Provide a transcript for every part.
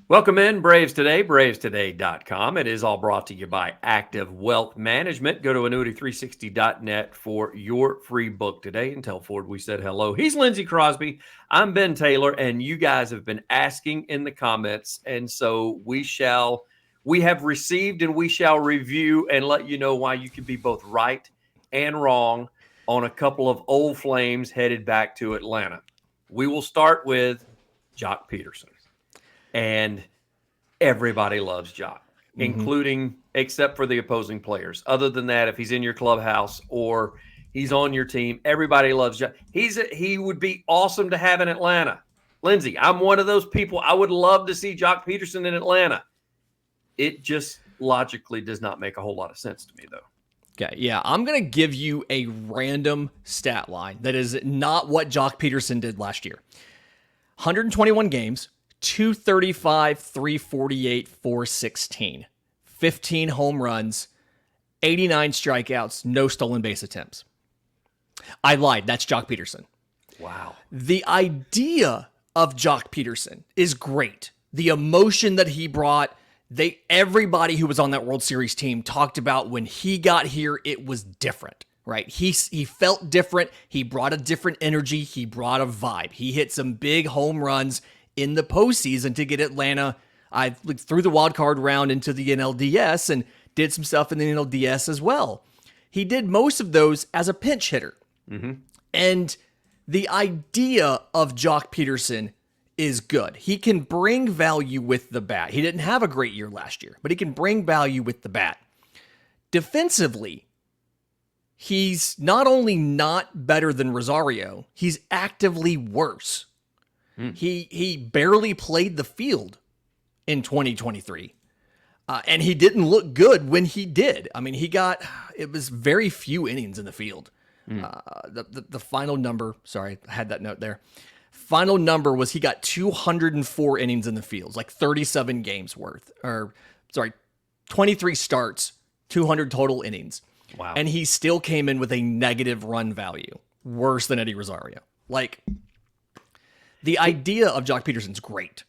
Welcome in, Braves Today, bravestoday.com. It is all brought to you by Active Wealth Management. Go to annuity360.net for your free book today and tell Ford we said hello. He's Lindsay Crosby. I'm Ben Taylor, and you guys have been asking in the comments, and so we have received and we shall review and let you know why you can be both right and wrong on a couple of old flames headed back to Atlanta. We will start with Joc Pederson. And everybody loves Joc, including, except for the opposing players. Other than that, if he's in your clubhouse or he's on your team, everybody loves Joc. He would be awesome to have in Atlanta. Lindsay, I'm one of those people. I would love to see Joc Pederson in Atlanta. It just logically does not make a whole lot of sense to me, though. Okay, yeah, I'm going to give you a random stat line that is not what Joc Pederson did last year. 121 games. 235, 348, 416, 15 home runs, 89 strikeouts, no stolen base attempts. I lied. That's Joc Pederson. Wow. The idea of Joc Pederson is great. The emotion that he brought, everybody who was on that World Series team talked about when he got here, it was different, right? He felt different. He brought a different energy. He brought a vibe. He hit some big home runs in the postseason to get Atlanta through the wild card round into the NLDS and did some stuff in the NLDS as well. He did most of those as a pinch hitter. And the idea of Joc Pederson is good. He can bring value with the bat. He didn't have a great year last year, but he can bring value with the bat. Defensively, he's not only not better than Rosario, he's actively worse. He barely played the field in 2023. And he didn't look good when he did. I mean, it was very few innings in the field. The final number, sorry, I had that note there. Final number was he got 204 innings in the field, like 37 games worth, 23 starts, 200 total innings. Wow. And he still came in with a negative run value, worse than Eddie Rosario. The idea of Joc Pederson's great.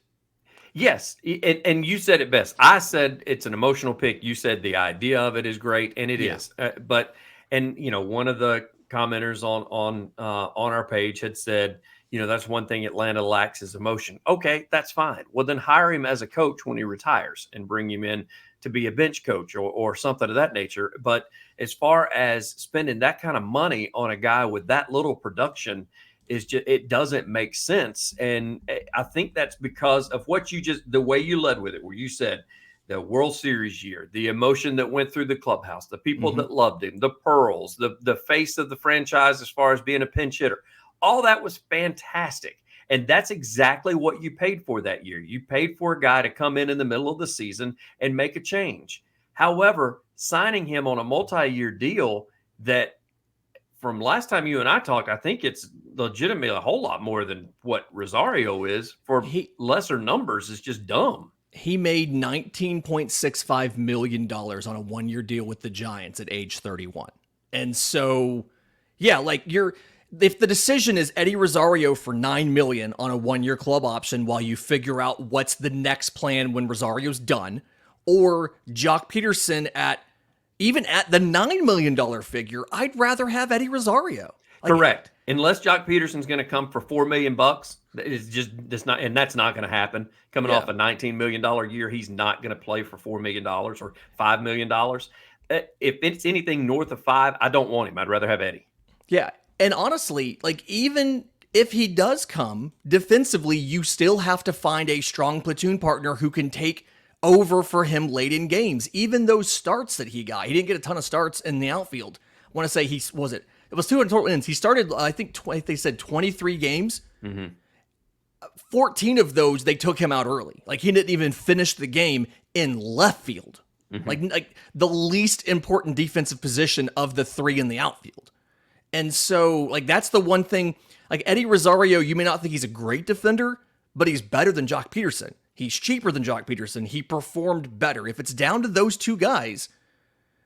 Yes, and you said it best. I said it's an emotional pick. You said the idea of it is great, and it is. But one of the commenters on our page had said, that's one thing Atlanta lacks is emotion. Okay, that's fine. Well, then hire him as a coach when he retires and bring him in to be a bench coach or something of that nature. But as far as spending that kind of money on a guy with that little production, it doesn't make sense. And I think that's because of the way you led with it, where you said the World Series year, the emotion that went through the clubhouse, the people that loved him, the pearls, the face of the franchise as far as being a pinch hitter, all that was fantastic. And that's exactly what you paid for that year. You paid for a guy to come in the middle of the season and make a change. However, signing him on a multi-year deal that, from last time you and I talked, I think it's legitimately a whole lot more than what Rosario is for lesser numbers is just dumb. He made $19.65 million on a one-year deal with the Giants at age 31. And so, yeah, if the decision is Eddie Rosario for $9 million on a one-year club option while you figure out what's the next plan when Rosario's done, or Joc Pederson even at the $9 million figure, I'd rather have Eddie Rosario. Correct. Unless Joc Pederson's going to come for $4 million, it's not, and that's not going to happen. Coming off a $19 million year, he's not going to play for $4 million or $5 million. If it's anything north of $5 million, I don't want him. I'd rather have Eddie. Yeah, and honestly, even if he does come defensively, you still have to find a strong platoon partner who can take over for him late in games. Even those starts that he got, he didn't get a ton of starts in the outfield. I want to say it was 200 total innings. He started, I think they said 23 games. 14 of those, they took him out early. He didn't even finish the game in left field. Like the least important defensive position of the three in the outfield. And so, that's the one thing. Eddie Rosario, you may not think he's a great defender, but he's better than Joc Pederson. He's cheaper than Joc Pederson. He performed better. If it's down to those two guys,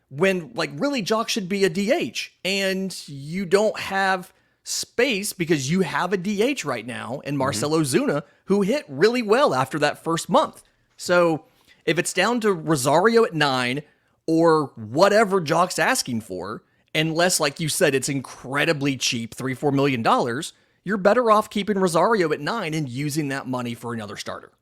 when really Joc should be a DH, and you don't have space because you have a DH right now in Marcell Ozuna, who hit really well after that first month. So if it's down to Rosario at 9 or whatever Joc's asking for, unless, like you said, it's incredibly cheap, $3-4 million, you're better off keeping Rosario at 9 and using that money for another starter.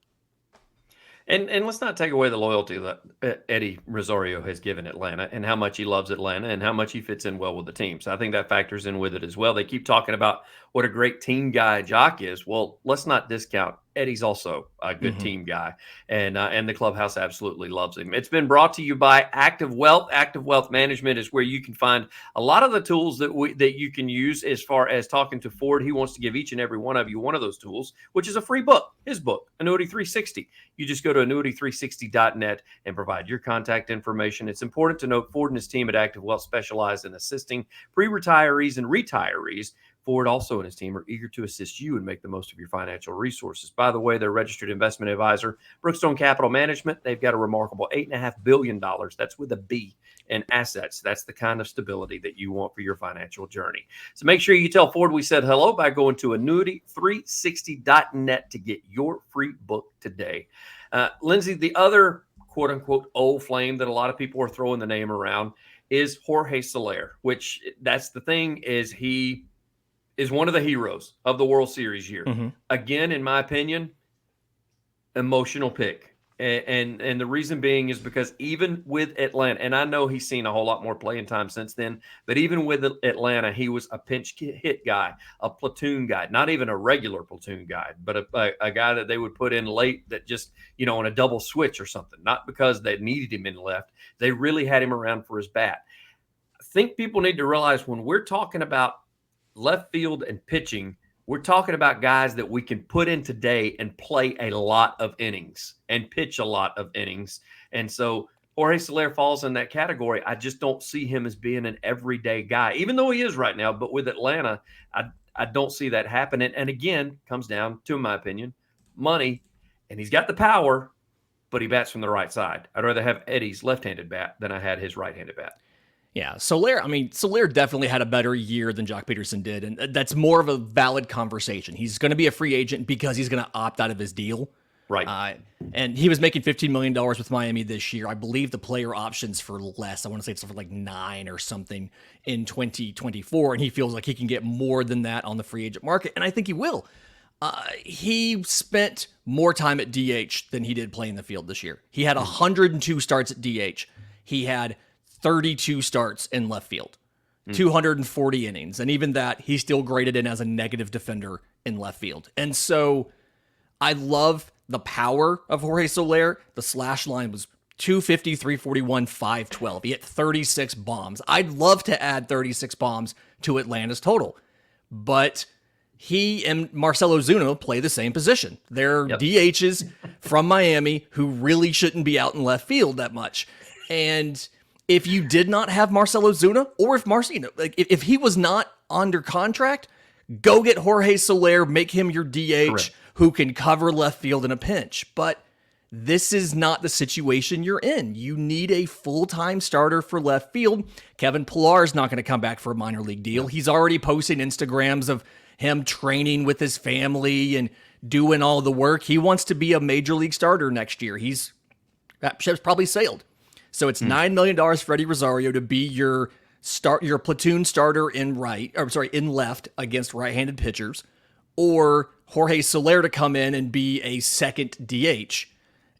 And let's not take away the loyalty that Eddie Rosario has given Atlanta and how much he loves Atlanta and how much he fits in well with the team. So I think that factors in with it as well. They keep talking about what a great team guy Joc is. Well, let's not discount Eddie's also a good team guy, and the clubhouse absolutely loves him. It's been brought to you by Active Wealth. Active Wealth Management is where you can find a lot of the tools that you can use as far as talking to Ford. He wants to give each and every one of you one of those tools, which is a free book, his book, Annuity 360. You just go to annuity360.net and provide your contact information. It's important to note Ford and his team at Active Wealth specialize in assisting pre-retirees and retirees. Ford also and his team are eager to assist you and make the most of your financial resources. By the way, their registered investment advisor, Brookstone Capital Management, they've got a remarkable $8.5 billion. That's with a B in assets. That's the kind of stability that you want for your financial journey. So make sure you tell Ford we said hello by going to annuity360.net to get your free book today. Lindsay, the other quote unquote old flame that a lot of people are throwing the name around is Jorge Soler, which that's the thing is he is one of the heroes of the World Series year. Again, in my opinion, emotional pick. And the reason being is because even with Atlanta, and I know he's seen a whole lot more playing time since then, but even with Atlanta, he was a pinch hit guy, a platoon guy, not even a regular platoon guy, but a guy that they would put in late that just, on a double switch or something, not because they needed him in left. They really had him around for his bat. I think people need to realize when we're talking about left field and pitching, we're talking about guys that we can put in today and play a lot of innings and pitch a lot of innings. And so Jorge Soler falls in that category. I just don't see him as being an everyday guy, even though he is right now. But with Atlanta, I don't see that happening. And again, comes down to, in my opinion, money. And he's got the power, but he bats from the right side. I'd rather have Eddie's left-handed bat than I had his right-handed bat. Yeah, Soler definitely had a better year than Joc Pederson did, and that's more of a valid conversation. He's going to be a free agent because he's going to opt out of his deal. Right. And he was making $15 million with Miami this year. I believe the player options for less. I want to say it's for like 9 or something in 2024, and he feels like he can get more than that on the free agent market, and I think he will. He spent more time at DH than he did playing the field this year. He had 102 starts at DH. He had 32 starts in left field, 240 innings. And even that, he still graded in as a negative defender in left field. And so I love the power of Jorge Soler. The slash line was 250, 341, 512. He hit 36 bombs. I'd love to add 36 bombs to Atlanta's total. But he and Marcell Ozuna play the same position. They're DHs from Miami who really shouldn't be out in left field that much. And if you did not have Marcell Ozuna, or if he was not under contract, go get Jorge Soler, make him your DH who can cover left field in a pinch. But this is not the situation you're in. You need a full-time starter for left field. Kevin Pillar is not going to come back for a minor league deal. He's already posting Instagrams of him training with his family and doing all the work. He wants to be a major league starter next year. That ship's probably sailed. So it's $9 million for Eddie Rosario to be your platoon starter in left against right-handed pitchers, or Jorge Soler to come in and be a second DH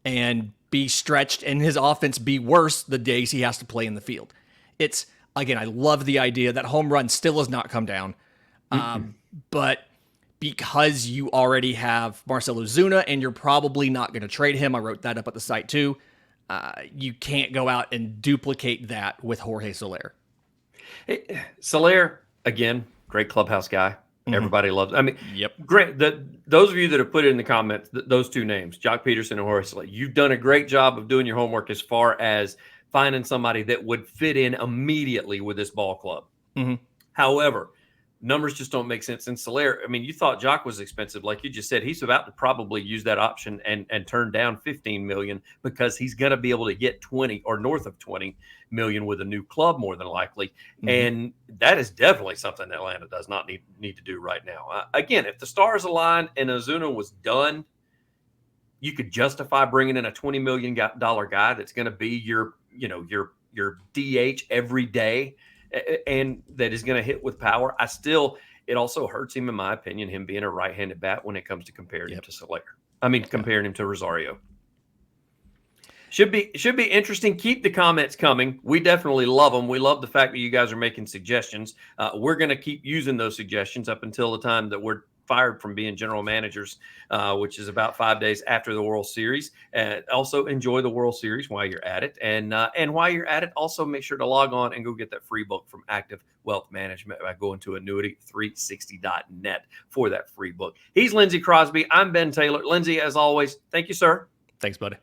and be stretched and his offense be worse the days he has to play in the field. It's, again, I love the idea that home run still has not come down. But because you already have Marcell Ozuna and you're probably not going to trade him, I wrote that up at the site too, you can't go out and duplicate that with Jorge Soler. Hey, Soler, again, great clubhouse guy. Everybody loves. I mean, great. Those of you that have put it in the comments, those two names, Joc Pederson and Jorge Soler, you've done a great job of doing your homework as far as finding somebody that would fit in immediately with this ball club. However, numbers just don't make sense. And Soler, I mean, you thought Joc was expensive. Like you just said, he's about to probably use that option and turn down $15 million because he's going to be able to get 20 or north of 20 million with a new club more than likely. And that is definitely something Atlanta does not need to do right now. Again, if the stars aligned and Ozuna was done, you could justify bringing in a $20 million guy that's going to be your DH every day and that is going to hit with power. It also hurts him, in my opinion, him being a right-handed bat when it comes to comparing him to Soler. Comparing him to Rosario. Should be interesting. Keep the comments coming. We definitely love them. We love the fact that you guys are making suggestions. We're going to keep using those suggestions up until the time that we're fired from being general managers, which is about 5 days after the World Series. Also enjoy the World Series while you're at it. And while you're at it, also make sure to log on and go get that free book from Active Wealth Management by going to annuity360.net for that free book. He's Lindsay Crosby. I'm Ben Taylor. Lindsay, as always, thank you, sir. Thanks, buddy.